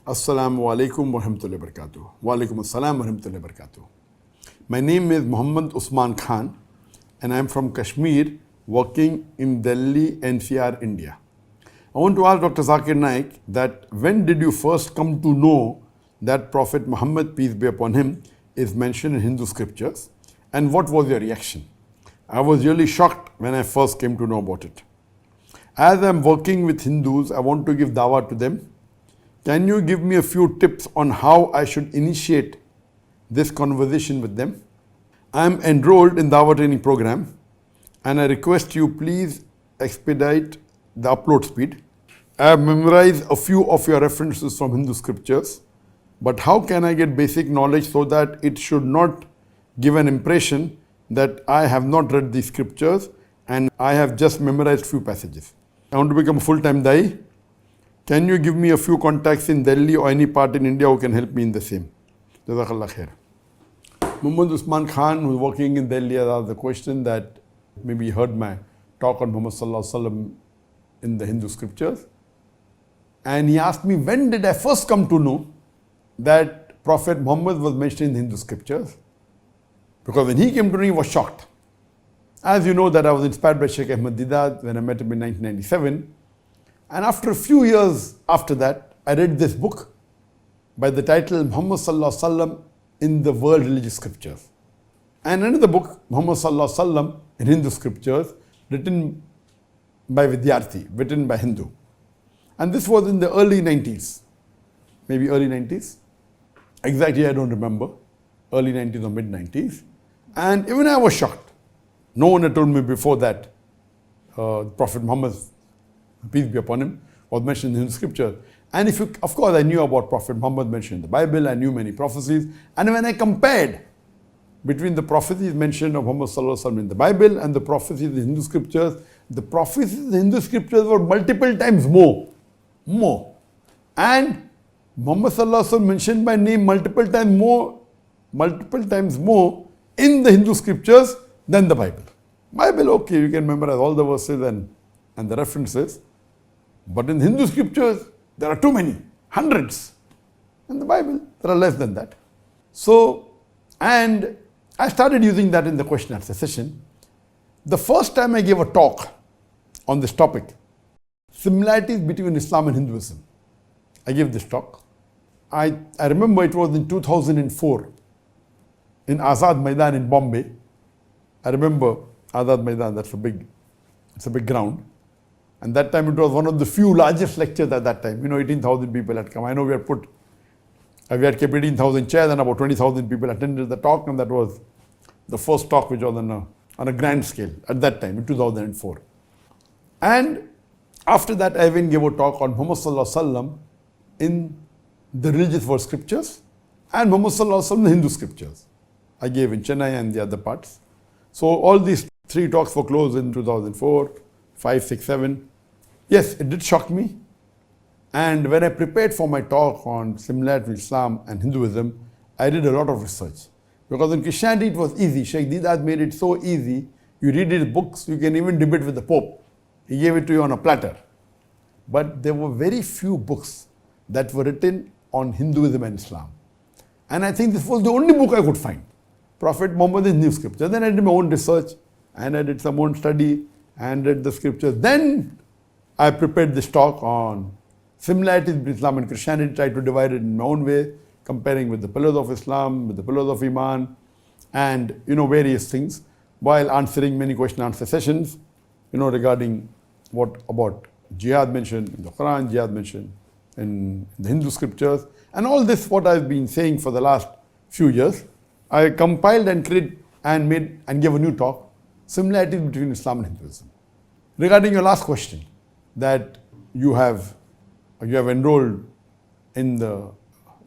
Assalamu alaikum wa rahmatullahi wa barakatuh. Wa alaikum assalam wa rahmatullahi wa barakatuh. My name is Muhammad Usman Khan and I am from Kashmir working in Delhi, NCR, India. I want to ask Dr. Zakir Naik that when did you first come to know that Prophet Muhammad, peace be upon him, is mentioned in Hindu scriptures, and what was your reaction? I was really shocked when I first came to know about it. As I am working with Hindus, I want to give Dawah to them. Can you give me a few tips on how I should initiate this conversation with them? I am enrolled in Dawah training program and I request you please expedite the upload speed. I have memorized a few of your references from Hindu scriptures, but how can I get basic knowledge so that it should not give an impression that I have not read these scriptures and I have just memorized few passages? I want to become a full-time Dai. Can you give me a few contacts in Delhi or any part in India who can help me in the same? Jazakallah khair. Muhammad Usman Khan, who is working in Delhi, has asked the question that maybe he heard my talk on Muhammad Sallallahu Alaihi Wasallam in the Hindu scriptures. And he asked me, when did I first come to know that Prophet Muhammad was mentioned in the Hindu scriptures? Because when he came to me, he was shocked. As you know, that I was inspired by Sheikh Ahmad Didat when I met him in 1997. And after a few years after that, I read this book by the title Muhammad Sallallahu Alaihi Wasallam in the World Religious Scriptures. And another book, Muhammad Sallallahu Alaihi Wasallam in Hindu Scriptures, written by Vidyarthi, written by Hindu. And this was in the early 90s, maybe early 90s. Exactly, I don't remember. Early 90s or mid 90s. And even I was shocked. No one had told me before that Prophet Muhammad, peace be upon him, was mentioned in Hindu scripture. And of course, I knew about Prophet Muhammad mentioned in the Bible, I knew many prophecies. And when I compared between the prophecies mentioned of Muhammad Sallallahu Alaihi Wasallam in the Bible and the prophecies in the Hindu scriptures, the prophecies in the Hindu scriptures were multiple times more. And Muhammad Sallallahu Alaihi Wasallam mentioned by name multiple times more in the Hindu scriptures than the Bible. Bible, okay, you can memorize all the verses and the references. But in Hindu scriptures, there are too many, hundreds. In the Bible, there are less than that. So, and I started using that in the question answer session. The first time I gave a talk on this topic, similarities between Islam and Hinduism, I gave this talk. I remember it was in 2004 in Azad Maidan in Bombay. I remember Azad Maidan, it's a big ground. And that time it was one of the few largest lectures at that time. 18,000 people had come. I know we had kept 18,000 chairs and about 20,000 people attended the talk, and that was the first talk which was on a grand scale at that time in 2004. And after that I even gave a talk on Muhammad Sallallahu Alaihi Wasallam in the religious world scriptures and Muhammad Sallallahu Alaihi Wasallam in the Hindu scriptures. I gave in Chennai and the other parts. So all these three talks were closed in 2004, 5, 6, 7. Yes, it did shock me. And when I prepared for my talk on similarity with Islam and Hinduism, I did a lot of research. Because in Christianity it was easy. Sheikh Didat made it so easy. You read his books, you can even debate with the Pope. He gave it to you on a platter. But there were very few books that were written on Hinduism and Islam. And I think this was the only book I could find. Prophet Muhammad in New Scripture. Then I did my own research and I did some own study and read the scriptures. Then I prepared this talk on similarities between Islam and Christianity, tried to divide it in my own way, comparing with the pillars of Islam, with the pillars of Iman, and various things, while answering many question answer sessions, regarding what about jihad mentioned in the Quran, jihad mentioned in the Hindu scriptures, and all this what I've been saying for the last few years. I compiled and created and made and gave a new talk, similarities between Islam and Hinduism. Regarding your last question, that you have enrolled in the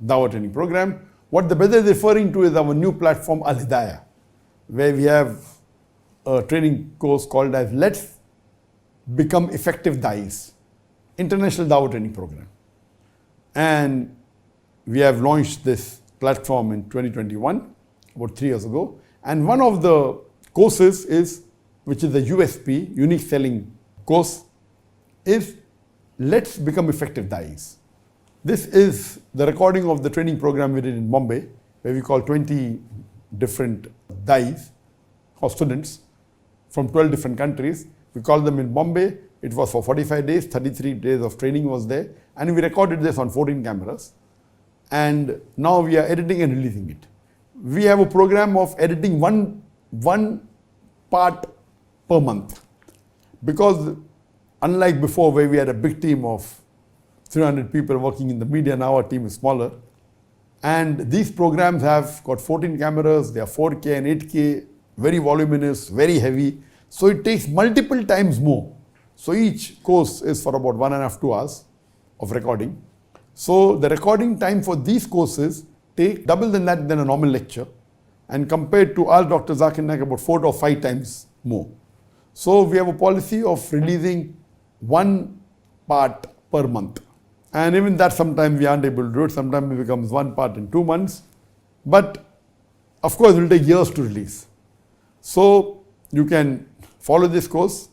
Dawah training program, what the brother is referring to is our new platform Al Hidayah, where we have a training course called as Let's Become Effective Dais, International Dawah Training Program. And we have launched this platform in 2021, about 3 years ago. And one of the courses which is the USP, unique selling course, is Let's Become Effective Dais. This is the recording of the training program we did in Bombay, where we call 20 different dais or students from 12 different countries. We called them in Bombay. It was for 45 days, 33 days of training was there. And we recorded this on 14 cameras. And now we are editing and releasing it. We have a program of editing one part per month. Because unlike before, where we had a big team of 300 people working in the media, now our team is smaller. And these programs have got 14 cameras, they are 4K and 8K, very voluminous, very heavy. So it takes multiple times more. So each course is for about 1.5 to 2 hours of recording. So the recording time for these courses take double than that than a normal lecture. And compared to our Dr. Zakir Naik, about 4 or 5 times more. So we have a policy of releasing one part per month. And even that sometimes we aren't able to do it. Sometimes it becomes one part in 2 months. But of course it will take years to release. So you can follow this course,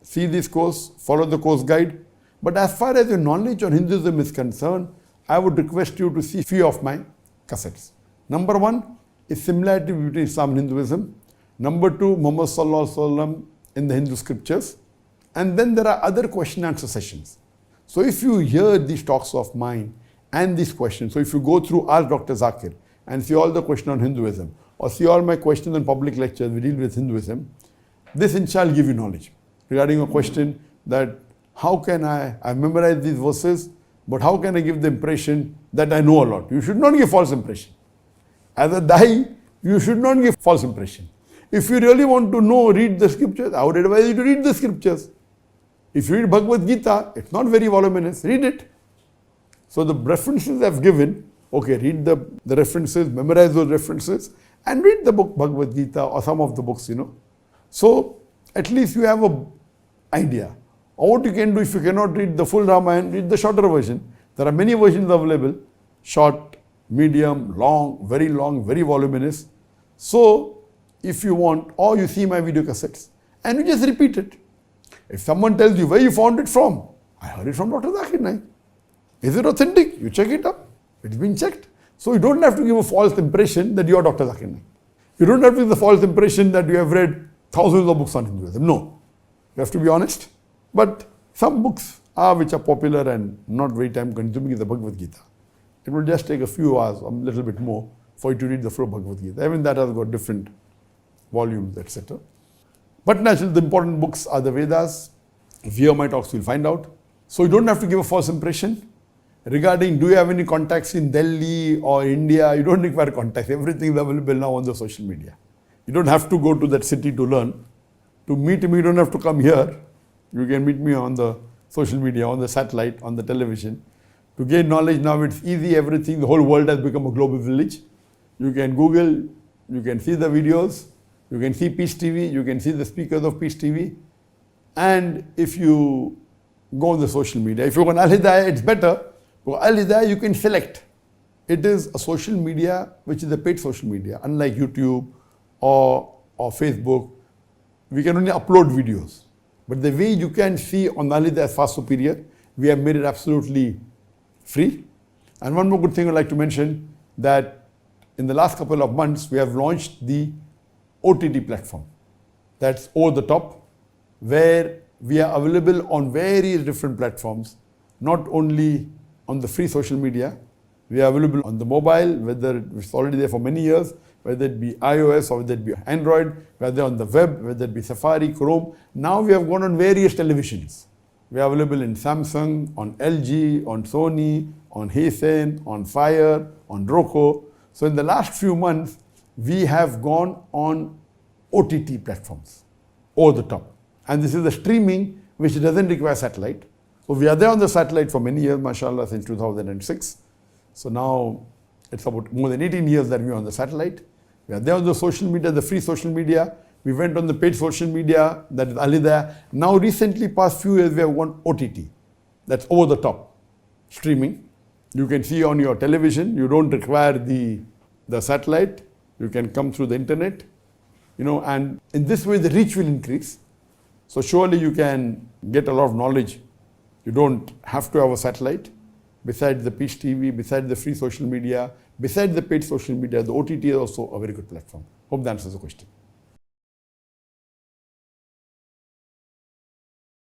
see this course, follow the course guide. But as far as your knowledge on Hinduism is concerned, I would request you to see few of my cassettes. Number 1 is similarity between Islam and Hinduism. Number 2, Muhammad Sallallahu Alaihi Wasallam in the Hindu scriptures. And then there are other question answer sessions. So if you hear these talks of mine and these questions, so if you go through Ask Dr. Zakir and see all the questions on Hinduism, or see all my questions on public lectures we deal with Hinduism, this inshallah give you knowledge regarding a question that how can I've memorized these verses, but how can I give the impression that I know a lot? You should not give false impression. As a Dahi, you should not give false impression. If you really want to know, read the scriptures, I would advise you to read the scriptures. If you read Bhagavad Gita, it's not very voluminous, read it. So the references I've given, okay, read the references, memorize those references, and read the book Bhagavad Gita or some of the books, So at least you have an idea. Or what you can do if you cannot read the full Ramayana, read the shorter version. There are many versions available, short, medium, long, very voluminous. So if you want, or you see my video cassettes, and you just repeat it. If someone tells you where you found it from, I heard it from Dr. Zakir Naik. Is it authentic? You check it up. It's been checked. So you don't have to give a false impression that you are Dr. Zakir Naik. You don't have to give the false impression that you have read thousands of books on Hinduism. No. You have to be honest. But some books which are popular and not very time consuming is the Bhagavad Gita. It will just take a few hours, a little bit more, for you to read the full Bhagavad Gita. Even that has got different volumes, etc. But naturally, the important books are the Vedas. If you hear my talks, you'll find out. So you don't have to give a false impression. Regarding, do you have any contacts in Delhi or India? You don't require contacts. Everything is available now on the social media. You don't have to go to that city to learn. To meet me, you don't have to come here. You can meet me on the social media, on the satellite, on the television. To gain knowledge now, it's easy, everything. The whole world has become a global village. You can Google, you can see the videos, you can see Peace TV, you can see the speakers of Peace TV. And if you go on the social media, if you go on Al Hidayah, it's better. For Al Hidayah, you can select. It is a social media which is a paid social media, unlike YouTube or Facebook. We can only upload videos. But the way you can see on Al Hidayah is far superior. We have made it absolutely free. And one more good thing I'd like to mention, that in the last couple of months, we have launched the OTT platform. That's over the top, where we are available on various different platforms, not only on the free social media. We are available on the mobile, whether it's already there for many years, whether it be iOS or whether it be Android, whether on the web, whether it be Safari, Chrome. Now we have gone on various televisions. We are available in Samsung, on LG, on Sony, on Hisense, on Fire, on Roku. So in the last few months, we have gone on OTT platforms, over the top. And this is the streaming which doesn't require satellite. So we are there on the satellite for many years, mashallah, since 2006. So now it's about more than 18 years that we are on the satellite. We are there on the social media, the free social media. We went on the paid social media, that is Al Hidayah. Now recently, past few years, we have gone OTT. That's over the top streaming. You can see on your television. You don't require the satellite. You can come through the internet. And in this way, the reach will increase. So surely you can get a lot of knowledge. You don't have to have a satellite. besides the Peace TV, besides the free social media, besides the paid social media, the OTT is also a very good platform. Hope that answers the question.